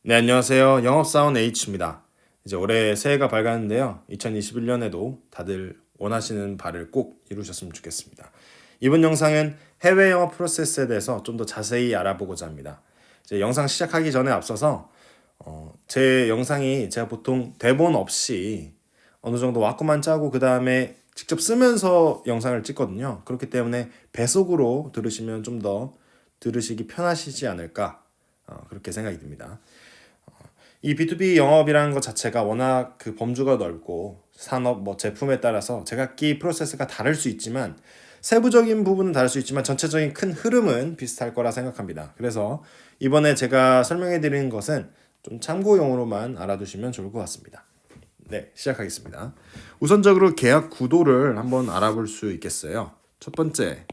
네, 안녕하세요. 영업사원 H입니다. 이제 올해 새해가 밝았는데요. 2021년에도 다들 원하시는 바를 꼭 이루셨으면 좋겠습니다. 이번 영상은 해외 영업 프로세스에 대해서 좀 더 자세히 알아보고자 합니다. 이제 영상 시작하기 전에 앞서서 제 영상이 제가 보통 대본 없이 어느 정도 와꾸만 짜고 그 다음에 직접 쓰면서 영상을 찍거든요. 그렇기 때문에 배속으로 들으시면 좀 더 들으시기 편하시지 않을까 그렇게 생각이 듭니다. 이 B2B 영업이라는 것 자체가 워낙 그 범주가 넓고 산업 제품에 따라서 제각기 프로세스가 다를 수 있지만 세부적인 부분은 다를 수 있지만 전체적인 큰 흐름은 비슷할 거라 생각합니다. 그래서 이번에 제가 설명해 드리는 것은 좀 참고용으로만 알아두시면 좋을 것 같습니다. 네, 시작하겠습니다. 우선적으로 계약 구도를 한번 알아볼 수 있겠어요. 첫 번째,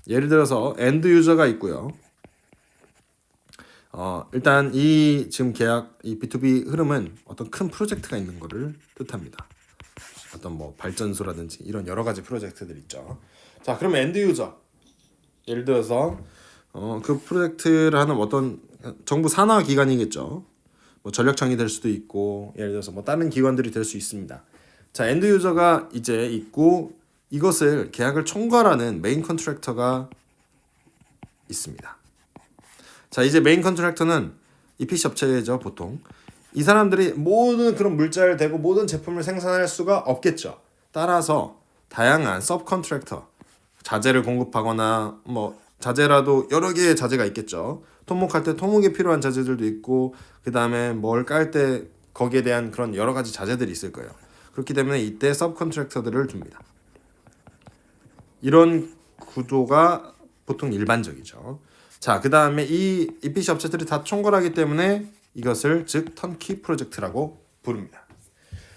예를 들어서 엔드 유저가 있고요. 일단 이 지금 계약 이 B2B 흐름은 어떤 큰 프로젝트가 있는 거를 뜻합니다. 어떤 발전소라든지 이런 여러 가지 프로젝트들 있죠. 자, 그러면 엔드 유저 예를 들어서 그 프로젝트를 하는 어떤 정부 산하 기관이겠죠. 전력청이 될 수도 있고 예를 들어서 다른 기관들이 될 수 있습니다. 자, 엔드 유저가 이제 있고 이것을 계약을 총괄하는 메인 컨트랙터가 있습니다. 자, 이제 메인 컨트랙터는 EPC 업체죠, 보통. 이 사람들이 모든 그런 물자를 대고 모든 제품을 생산할 수가 없겠죠. 따라서 다양한 서브 컨트랙터, 자재를 공급하거나 자재라도 여러 개의 자재가 있겠죠. 토목할 때 토목에 필요한 자재들도 있고 그다음에 뭘 깔 때 거기에 대한 그런 여러 가지 자재들이 있을 거예요. 그렇기 때문에 이때 서브 컨트랙터들을 둡니다. 이런 구도가 보통 일반적이죠. 자, 그 다음에 이 EPC 업체들이 다 총괄하기 때문에 이것을 즉 턴키 프로젝트라고 부릅니다.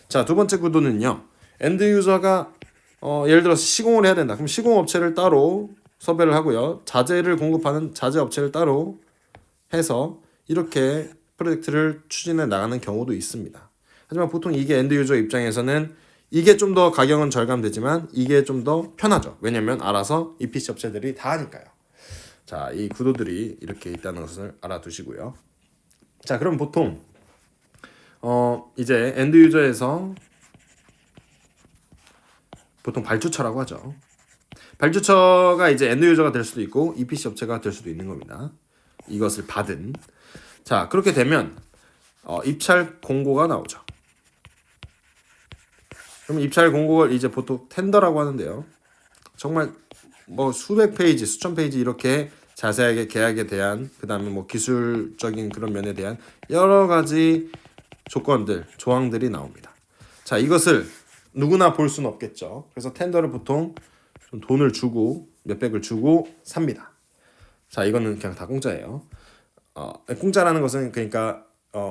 자, 두 번째 구도는요. 엔드 유저가 예를 들어서 시공을 해야 된다. 그럼 시공 업체를 따로 섭외를 하고요. 자재를 공급하는 자재 업체를 따로 해서 이렇게 프로젝트를 추진해 나가는 경우도 있습니다. 하지만 보통 이게 엔드 유저 입장에서는 이게 좀 더 가격은 절감되지만 이게 좀 더 편하죠. 왜냐면 알아서 EPC 업체들이 다 하니까요. 자, 이 구도들이 이렇게 있다는 것을 알아두시고요. 자, 그럼 보통 이제 엔드 유저에서 보통 발주처라고 하죠. 발주처가 이제 엔드 유저가 될 수도 있고 EPC 업체가 될 수도 있는 겁니다. 이것을 받은. 자, 그렇게 되면 입찰 공고가 나오죠. 그럼 입찰 공고를 이제 보통 텐더라고 하는데요. 정말 수백 페이지, 수천 페이지 이렇게 자세하게 계약에 대한 그다음에 기술적인 그런 면에 대한 여러 가지 조건들, 조항들이 나옵니다. 자, 이것을 누구나 볼 수는 없겠죠. 그래서 텐더를 보통 좀 돈을 주고 몇백을 주고 삽니다. 자, 이거는 그냥 다 공짜예요. 공짜라는 것은 그러니까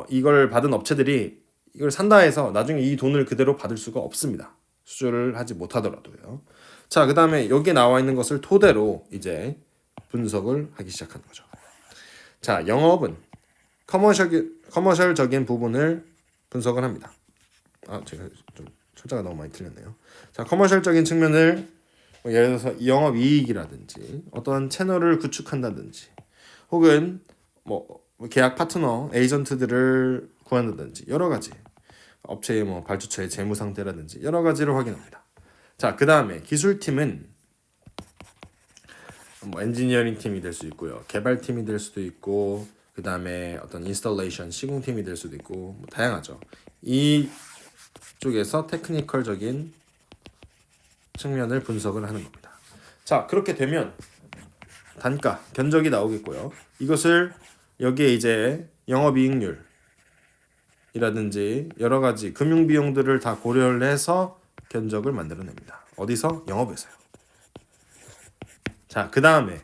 이걸 받은 업체들이 이걸 산다 해서 나중에 이 돈을 그대로 받을 수가 없습니다. 수주를 하지 못하더라도요. 자, 그 다음에 여기에 나와 있는 것을 토대로 이제 분석을 하기 시작하는 거죠. 자, 영업은 커머셜적인 부분을 분석을 합니다. 제가 좀 철자가 너무 많이 틀렸네요. 자, 커머셜적인 측면을 예를 들어서 영업 이익이라든지 어떤 채널을 구축한다든지 혹은 계약 파트너, 에이전트들을 구한다든지 여러 가지 업체의 발주처의 재무 상태라든지 여러 가지를 확인합니다. 자, 그 다음에 기술팀은 엔지니어링 팀이 될 수 있고요, 개발팀이 될 수도 있고, 그 다음에 어떤 인스톨레이션 시공팀이 될 수도 있고 다양하죠. 이 쪽에서 테크니컬적인 측면을 분석을 하는 겁니다. 자, 그렇게 되면 단가, 견적이 나오겠고요. 이것을 여기에 이제 영업이익률이라든지 여러 가지 금융 비용들을 다 고려를 해서 견적을 만들어냅니다. 어디서? 영업에서요. 자, 그 다음에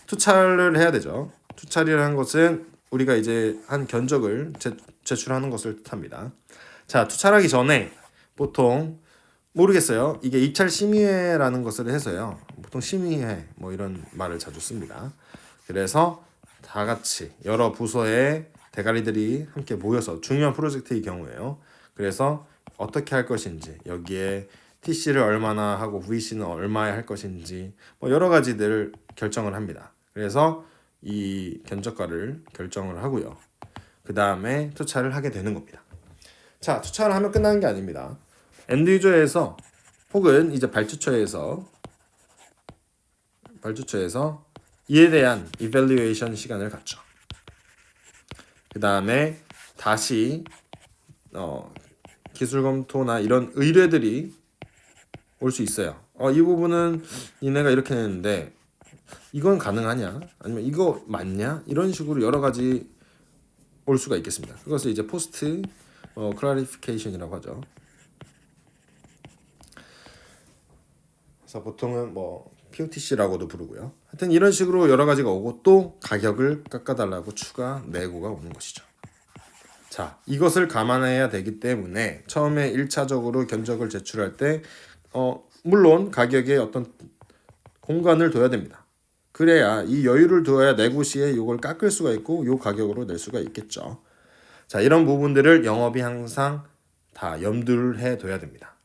투찰을 해야 되죠. 투찰이라는 것은 우리가 이제 한 견적을 제출하는 것을 뜻합니다. 자, 투찰하기 전에 보통 모르겠어요. 이게 입찰 심의회라는 것을 해서요. 보통 심의회 이런 말을 자주 씁니다. 그래서 다 같이 여러 부서의 대가리들이 함께 모여서 중요한 프로젝트의 경우에요. 그래서 어떻게 할 것인지 여기에 TC를 얼마나 하고 VC는 얼마에 할 것인지 여러 가지들을 결정을 합니다. 그래서 이 견적가를 결정을 하고요. 그 다음에 투자를 하게 되는 겁니다. 자, 투자를 하면 끝나는 게 아닙니다. 엔드 유저에서 혹은 이제 발주처에서 이에 대한 이밸류에이션 시간을 갖죠. 그 다음에 다시 기술 검토나 이런 의뢰들이 올 수 있어요. 이 부분은 니네가 이렇게 했는데 이건 가능하냐? 아니면 이거 맞냐? 이런 식으로 여러 가지 올 수가 있겠습니다. 그것을 이제 포스트 클래리피케이션이라고 하죠. 그래서 보통은 뭐 POTC라고도 부르고요. 하여튼 이런 식으로 여러 가지가 오고 또 가격을 깎아달라고 추가 내고가 오는 것이죠. 자, 이것을 감안해야 되기 때문에 처음에 1차적으로 견적을 제출할 때 물론 가격에 어떤 공간을 둬야 됩니다. 그래야 이 여유를 두어야 내고 시에 이걸 깎을 수가 있고 이 가격으로 낼 수가 있겠죠. 자, 이런 부분들을 영업이 항상 다 염두를 해둬야 됩니다.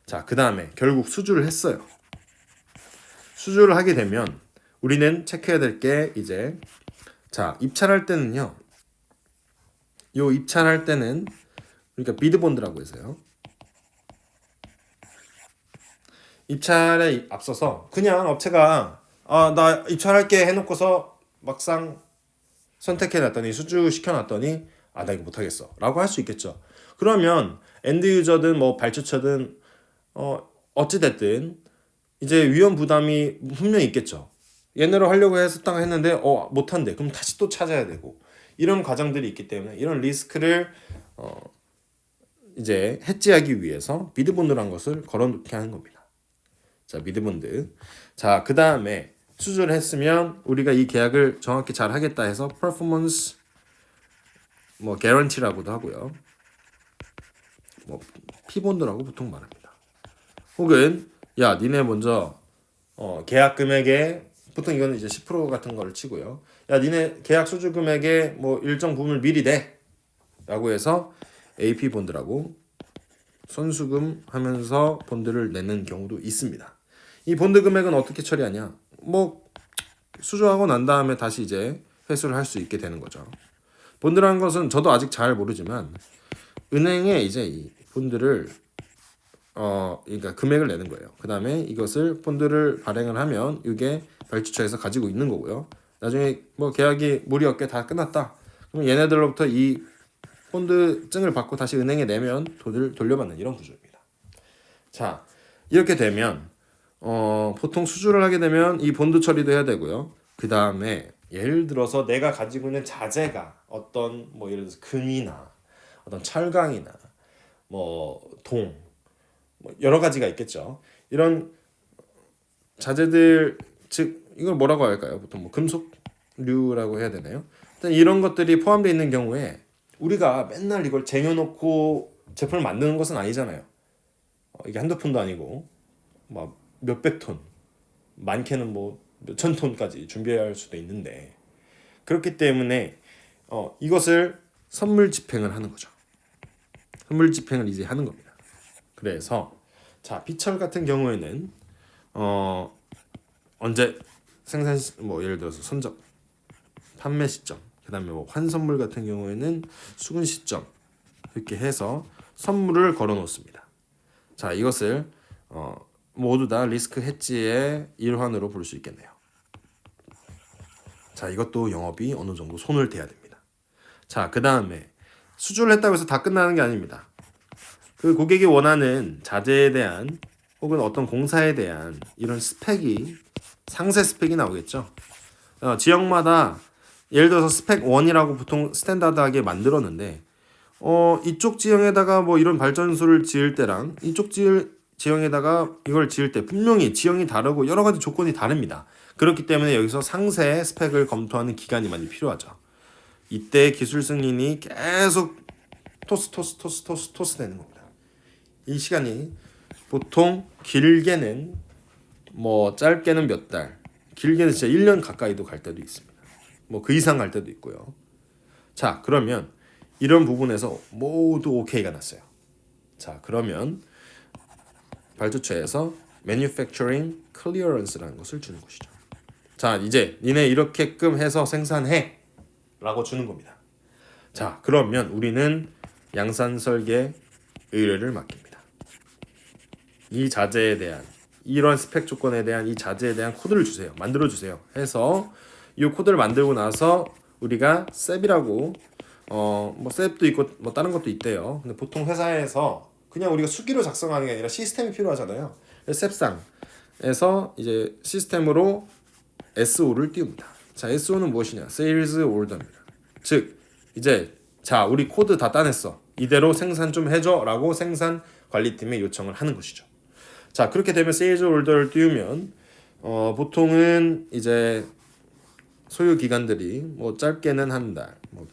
자, 그 다음에 결국 수주를 했어요. 수주를 하게 되면 우리는 체크해야 될 게 이제 자, 입찰할 때는요. 요 입찰할 때는 그러니까 비드본드라고 해서요. 입찰에 앞서서 그냥 업체가 나 입찰할게 해놓고서 막상 선택해놨더니 수주 시켜놨더니 나 이거 못하겠어 라고 할 수 있겠죠. 그러면 엔드 유저든 뭐 발주처든 어찌됐든 이제 위험 부담이 분명히 있겠죠. 얘네로 하려고 해서 딱 했는데 못한대. 그럼 다시 또 찾아야 되고 이런 과정들이 있기 때문에 이런 리스크를 이제 해지하기 위해서 비드본드라는 것을 걸어놓게 하는 겁니다. 자, 비드본드. 자, 그 다음에 수주를 했으면 우리가 이 계약을 정확히 잘 하겠다 해서 퍼포먼스 뭐 개런티라고도 하고요. 뭐 피본드라고 보통 말합니다. 혹은 야, 니네 먼저 계약 금액에 보통 이거는 이제 10% 같은 거를 치고요. 야, 니네 계약 수주 금액에 뭐 일정 부분을 미리 내라고 해서 AP 본드라고 선수금 하면서 본드를 내는 경우도 있습니다. 이 본드 금액은 어떻게 처리하냐? 뭐 수주하고 난 다음에 다시 이제 회수를 할 수 있게 되는 거죠. 본드라는 것은 저도 아직 잘 모르지만 은행에 이제 이 본드를 그러니까 금액을 내는 거예요. 그 다음에 이것을 본드를 발행을 하면 이게 발주처에서 가지고 있는 거고요. 나중에 뭐 계약이 물이 없게 다 끝났다. 그럼 얘네들로부터 이 본드증을 받고 다시 은행에 내면 돈을 돌려받는 이런 구조입니다. 자, 이렇게 되면 보통 수주를 하게 되면 이 본드 처리도 해야 되고요. 그 다음에 예를 들어서 내가 가지고 있는 자재가 어떤 뭐 예를 들어서 금이나 어떤 철강이나 뭐 동 뭐 여러 가지가 있겠죠. 이런 자재들 즉 이걸 뭐라고 할까요? 보통 뭐 금속류라고 해야 되나요? 일단 이런 것들이 포함되어 있는 경우에 우리가 맨날 이걸 쟁여놓고 제품을 만드는 것은 아니잖아요. 이게 한두 푼도 아니고 막 몇백 톤, 많게는 뭐 몇천 톤까지 준비할 수도 있는데 그렇기 때문에 이것을 선물 집행을 하는 거죠. 선물 집행을 이제 하는 겁니다. 그래서 자, 피철 같은 경우에는 언제 생산 뭐 예를 들어서 선적, 판매 시점, 그다음에 뭐 환선물 같은 경우에는 수근 시점 이렇게 해서 선물을 걸어 놓습니다. 자, 이것을 모두 다 리스크 해지의 일환으로 볼 수 있겠네요. 자, 이것도 영업이 어느 정도 손을 대야 됩니다. 자, 그 다음에 수주를 했다고 해서 다 끝나는 게 아닙니다. 그 고객이 원하는 자재에 대한 혹은 어떤 공사에 대한 이런 스펙이 상세 스펙이 나오겠죠. 지역마다 예를 들어서 스펙 1이라고 보통 스탠다드하게 만들었는데 이쪽 지형에다가 뭐 이런 발전소를 지을 때랑 이쪽 지형에다가 이걸 지을 때 분명히 지형이 다르고 여러 가지 조건이 다릅니다. 그렇기 때문에 여기서 상세 스펙을 검토하는 기간이 많이 필요하죠. 이때 기술 승인이 계속 토스 되는 겁니다. 이 시간이 보통 길게는 뭐 짧게는 몇 달, 길게는 진짜 1년 가까이도 갈 때도 있습니다. 뭐 그 이상 갈 때도 있고요. 자, 그러면 이런 부분에서 모두 오케이가 났어요. 자, 그러면 발주처에서 Manufacturing Clearance라는 것을 주는 것이죠. 자, 이제 니네 이렇게끔 해서 생산해 라고 주는 겁니다. 자, 그러면 우리는 양산 설계 의뢰를 맡깁니다. 이 자재에 대한 이런 스펙 조건에 대한 이 자재에 대한 코드를 주세요. 만들어 주세요. 해서 이 코드를 만들고 나서 우리가 셉이라고 뭐 셉도 있고 뭐 다른 것도 있대요. 근데 보통 회사에서 그냥 우리가 수기로 작성하는 게 아니라 시스템이 필요하잖아요. 셉상에서 이제 시스템으로 SO를 띄웁니다. 자, SO는 무엇이냐? Sales Order입니다. 즉 이제 자, 우리 코드 다 따냈어. 이대로 생산 좀 해줘라고 생산 관리팀에 요청을 하는 것이죠. 자, 그렇게 되면 Sales Order를 띄우면 보통은 이제 소요 기간들이 뭐 짧게는 한 달, 뭐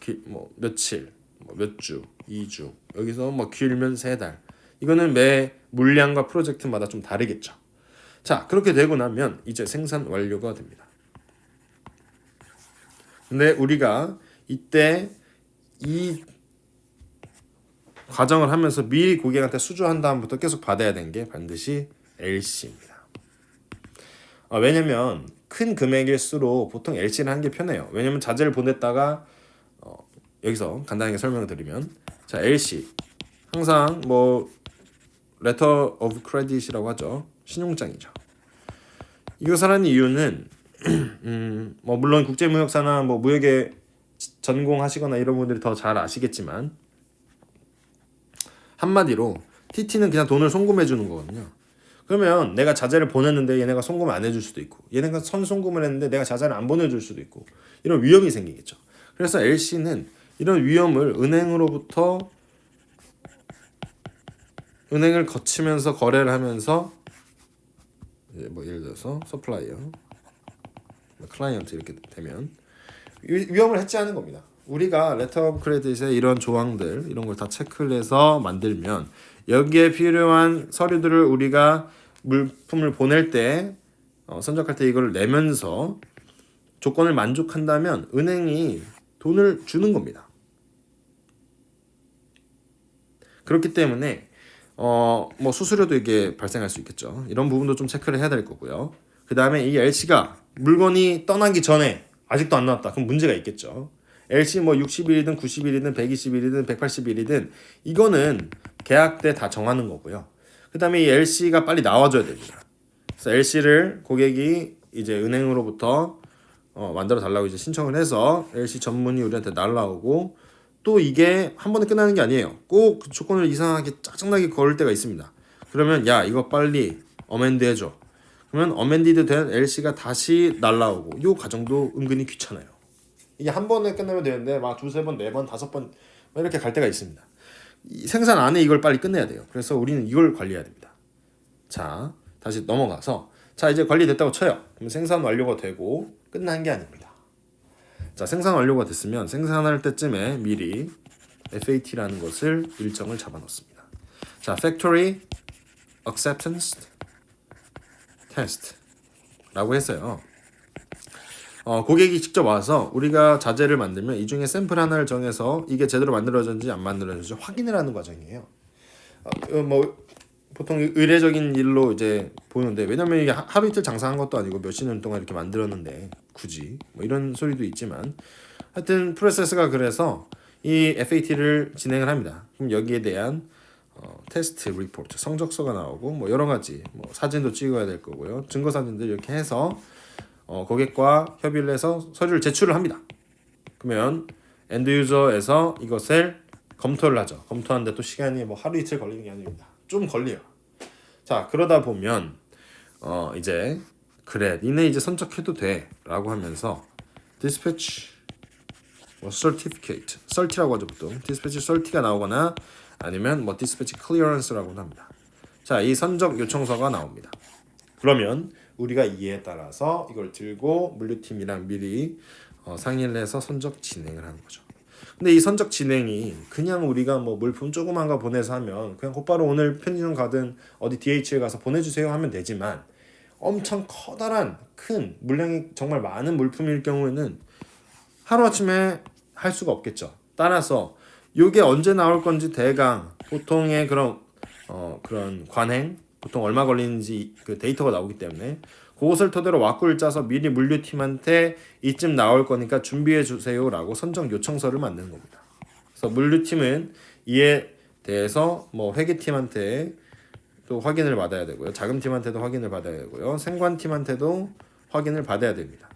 며칠, 뭐 몇 주, 2주, 여기서 뭐 길면 3달. 이거는 매 물량과 프로젝트마다 좀 다르겠죠. 자, 그렇게 되고 나면 이제 생산 완료가 됩니다. 근데 우리가 이때 이 과정을 하면서 미리 고객한테 수주한 다음부터 계속 받아야 되는 게 반드시 LC입니다. 왜냐면 큰 금액일수록 보통 LC를 하는 게 편해요. 왜냐면 자재를 보냈다가 여기서 간단하게 설명을 드리면 자, LC 항상 뭐 Letter of Credit이라고 하죠. 신용장이죠. 이것을 하는 이유는 뭐 물론 국제무역사나 뭐 무역에 전공하시거나 이런 분들이 더 잘 아시겠지만 한마디로 TT는 그냥 돈을 송금해 주는 거거든요. 그러면 내가 자재를 보냈는데 얘네가 송금 안 해줄 수도 있고 얘네가 선송금을 했는데 내가 자재를 안 보내줄 수도 있고 이런 위험이 생기겠죠. 그래서 LC는 이런 위험을 은행을 거치면서 거래를 하면서 뭐 예를 들어서 서플라이어, 클라이언트 이렇게 되면 위험을 해지하는 겁니다. 우리가 레터 오브 크레딧의 이런 조항들 이런 걸 다 체크를 해서 만들면 여기에 필요한 서류들을 우리가 물품을 보낼 때 선적할 때 이걸 내면서 조건을 만족한다면 은행이 돈을 주는 겁니다. 그렇기 때문에 뭐 수수료도 이게 발생할 수 있겠죠. 이런 부분도 좀 체크를 해야 될 거고요. 그 다음에 이 LC가 물건이 떠나기 전에 아직도 안 나왔다. 그럼 문제가 있겠죠. LC 뭐 60일이든 90일이든 120일이든 180일이든 이거는 계약 때 다 정하는 거고요. 그 다음에 이 LC가 빨리 나와줘야 됩니다. 그래서 LC를 고객이 이제 은행으로부터 만들어 달라고 이제 신청을 해서 LC 전문이 우리한테 날라오고 또 이게 한 번에 끝나는 게 아니에요. 꼭 그 조건을 이상하게 짜증나게 걸을 때가 있습니다. 그러면 야 이거 빨리 어멘드 해줘. 그러면 어멘디드 된 LC가 다시 날라오고 이 과정도 은근히 귀찮아요. 이게 한 번에 끝나면 되는데 막 두세 번, 네 번, 다섯 번 이렇게 갈 때가 있습니다. 생산 안에 이걸 빨리 끝내야 돼요. 그래서 우리는 이걸 관리해야 됩니다. 자, 다시 넘어가서 자 이제 관리됐다고 쳐요. 그럼 생산 완료가 되고 끝난 게 아닙니다. 자, 생산 완료가 됐으면 생산할 때쯤에 미리 FAT라는 것을 일정을 잡아놓습니다. 자, Factory Acceptance Test라고 했어요. 고객이 직접 와서 우리가 자재를 만들면 이 중에 샘플 하나를 정해서 이게 제대로 만들어졌는지 안 만들어졌는지 확인을 하는 과정이에요. 뭐 보통 의례적인 일로 이제 보는데 왜냐면 이게 하루 이틀 장사한 것도 아니고 몇십 년 동안 이렇게 만들었는데 굳이 뭐 이런 소리도 있지만 하여튼 프로세스가 그래서 이 FAT를 진행을 합니다. 그럼 여기에 대한 테스트 리포트 성적서가 나오고 뭐 여러 가지 뭐 사진도 찍어야 될 거고요. 증거 사진들 이렇게 해서 고객과 협의를 해서 서류를 제출을 합니다. 그러면 엔드 유저에서 이것을 검토를 하죠. 검토하는데 또 시간이 뭐 하루 이틀 걸리는 게 아닙니다. 좀 걸려요. 자, 그러다 보면 이제 그래 니네 이제 선적해도 돼라고 하면서 dispatch 뭐 certificate, cert이라고 하죠 보통. dispatch cert가 나오거나 아니면 뭐 dispatch clearance라고 합니다. 자, 이 선적 요청서가 나옵니다. 그러면 우리가 이에 따라서 이걸 들고 물류팀이랑 미리 상의를 해서 선적 진행을 하는 거죠. 근데 이 선적 진행이 그냥 우리가 뭐 물품 조그만 거 보내서 하면 그냥 곧바로 오늘 편의점 가든 어디 DHL 가서 보내주세요 하면 되지만 엄청 커다란 큰 물량이 정말 많은 물품일 경우에는 하루아침에 할 수가 없겠죠. 따라서 이게 언제 나올 건지 대강 보통의 그런 관행 보통 얼마 걸리는지 그 데이터가 나오기 때문에 그것을 토대로 왁구를 짜서 미리 물류팀한테 이쯤 나올 거니까 준비해 주세요라고 선적 요청서를 만드는 겁니다. 그래서 물류팀은 이에 대해서 뭐 회계팀한테 또 확인을 받아야 되고요. 자금팀한테도 확인을 받아야 되고요. 생관팀한테도 확인을 받아야 됩니다.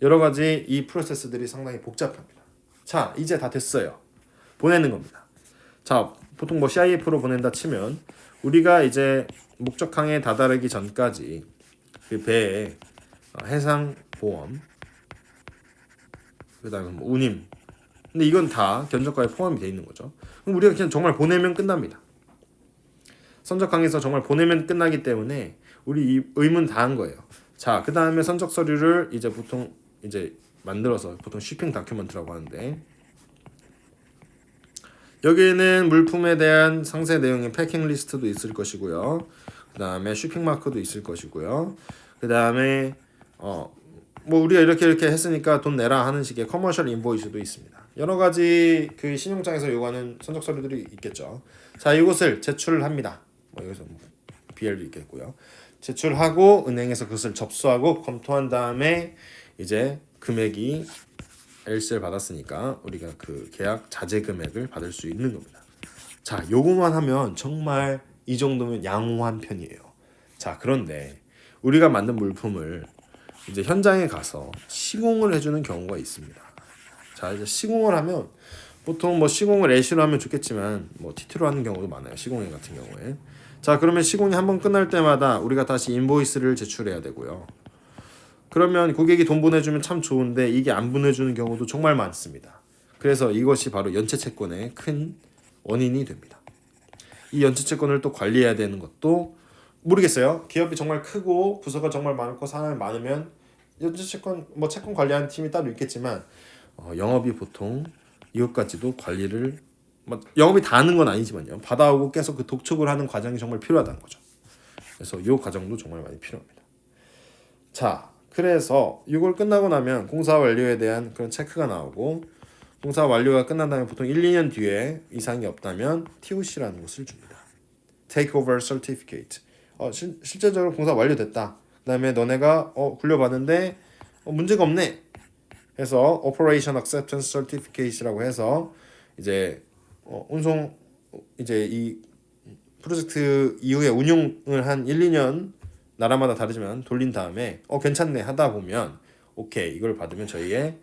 여러 가지 이 프로세스들이 상당히 복잡합니다. 자, 이제 다 됐어요. 보내는 겁니다. 자, 보통 뭐 CIF로 보낸다 치면 우리가 이제 목적항에 다다르기 전까지 그 배에 해상 보험, 그다음에 뭐 운임, 근데 이건 다 견적가에 포함이 돼 있는 거죠. 그럼 우리가 그냥 정말 보내면 끝납니다. 선적항에서 정말 보내면 끝나기 때문에 우리 이 의문 다 한 거예요. 자, 그 다음에 선적 서류를 이제 보통 이제 만들어서 보통 쉬핑 다큐먼트라고 하는데 여기에는 물품에 대한 상세 내용의 패킹 리스트도 있을 것이고요. 그 다음에 쉬핑 마크도 있을 것이고요. 그 다음에 뭐 우리가 이렇게 했으니까 돈 내라 하는 식의 커머셜 인보이스도 있습니다. 여러 가지 그 신용장에서 요구하는 선적 서류들이 있겠죠. 자, 이것을 제출을 합니다. 뭐 여기서 뭐 BL도 있겠고요. 제출하고 은행에서 그것을 접수하고 검토한 다음에 이제 금액이 LC를 받았으니까 우리가 그 계약 자재 금액을 받을 수 있는 겁니다. 자, 요거만 하면 정말 이 정도면 양호한 편이에요. 자, 그런데 우리가 만든 물품을 이제 현장에 가서 시공을 해주는 경우가 있습니다. 자, 이제 시공을 하면 보통 뭐 시공을 LC로 하면 좋겠지만 뭐 TT로 하는 경우도 많아요. 시공회 같은 경우에. 자, 그러면 시공이 한번 끝날 때마다 우리가 다시 인보이스를 제출해야 되고요. 그러면 고객이 돈 보내주면 참 좋은데 이게 안 보내주는 경우도 정말 많습니다. 그래서 이것이 바로 연체채권의 큰 원인이 됩니다. 이 연체채권을 또 관리해야 되는 것도 모르겠어요. 기업이 정말 크고 부서가 정말 많고 사람이 많으면 연체채권 뭐 채권 관리하는 팀이 따로 있겠지만 영업이 보통 이것까지도 관리를 영업이 다 하는 건 아니지만요. 받아오고 계속 그 독촉을 하는 과정이 정말 필요하다는 거죠. 그래서 이 과정도 정말 많이 필요합니다. 자, 그래서 이걸 끝나고 나면 공사 완료에 대한 그런 체크가 나오고 공사 완료가 끝난 다음에 보통 1, 2년 뒤에 이상이 없다면 TOC라는 것을 줍니다. Takeover Certificate. 실제적으로 공사 완료됐다. 그다음에 너네가 굴려봤는데 문제가 없네. 해서 Operation Acceptance Certificate라고 해서 이제 운송 이제 이 프로젝트 이후에 운용을 한 1, 2년 나라마다 다르지만 돌린 다음에 괜찮네 하다 보면 오케이 이걸 받으면 저희의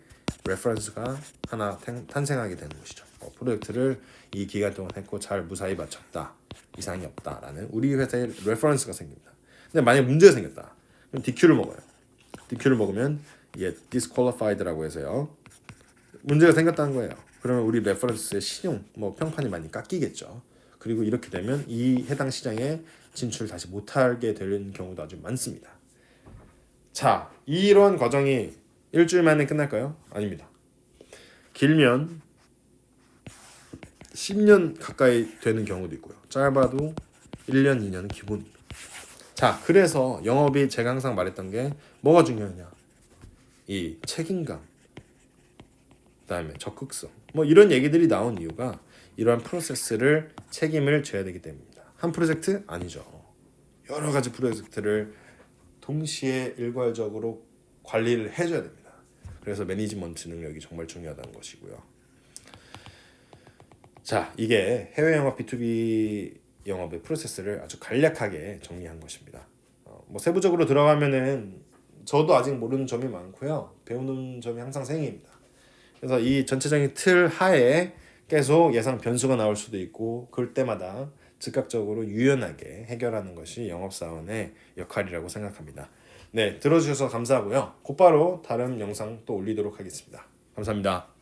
레퍼런스가 하나 탄생하게 되는 것이죠. 프로젝트를 이 기간 동안 했고 잘 무사히 마쳤다. 이상이 없다라는 우리 회사의 레퍼런스가 생깁니다. 근데 만약 문제가 생겼다. 그럼 DQ를 먹어요. DQ를 먹으면 이게 disqualified라고 해서요. 문제가 생겼다는 거예요. 그러면 우리 레퍼런스의 신용 평판이 많이 깎이겠죠. 그리고 이렇게 되면 이 해당 시장에 진출 다시 못하게 되는 경우도 아주 많습니다. 자, 이런 과정이 일주일 만에 끝날까요? 아닙니다. 길면 10년 가까이 되는 경우도 있고요. 짧아도 1년, 2년은 기본입니다. 자, 그래서 영업이 제가 항상 말했던 게 뭐가 중요하냐? 이 책임감, 그다음에 적극성, 이런 얘기들이 나온 이유가 이러한 프로세스를 책임을 져야 되기 때문입니다. 한 프로젝트 아니죠. 여러 가지 프로젝트를 동시에 일괄적으로 관리를 해줘야 됩니다. 그래서 매니지먼트 능력이 정말 중요하다는 것이고요. 자, 이게 해외 영업 B2B 영업의 프로세스를 아주 간략하게 정리한 것입니다. 세부적으로 들어가면은 저도 아직 모르는 점이 많고요. 배우는 점이 항상 생깁니다. 그래서 이 전체적인 틀 하에 계속 예상 변수가 나올 수도 있고 그럴 때마다 즉각적으로 유연하게 해결하는 것이 영업사원의 역할이라고 생각합니다. 네, 들어주셔서 감사하고요. 곧바로 다른 영상 또 올리도록 하겠습니다. 감사합니다.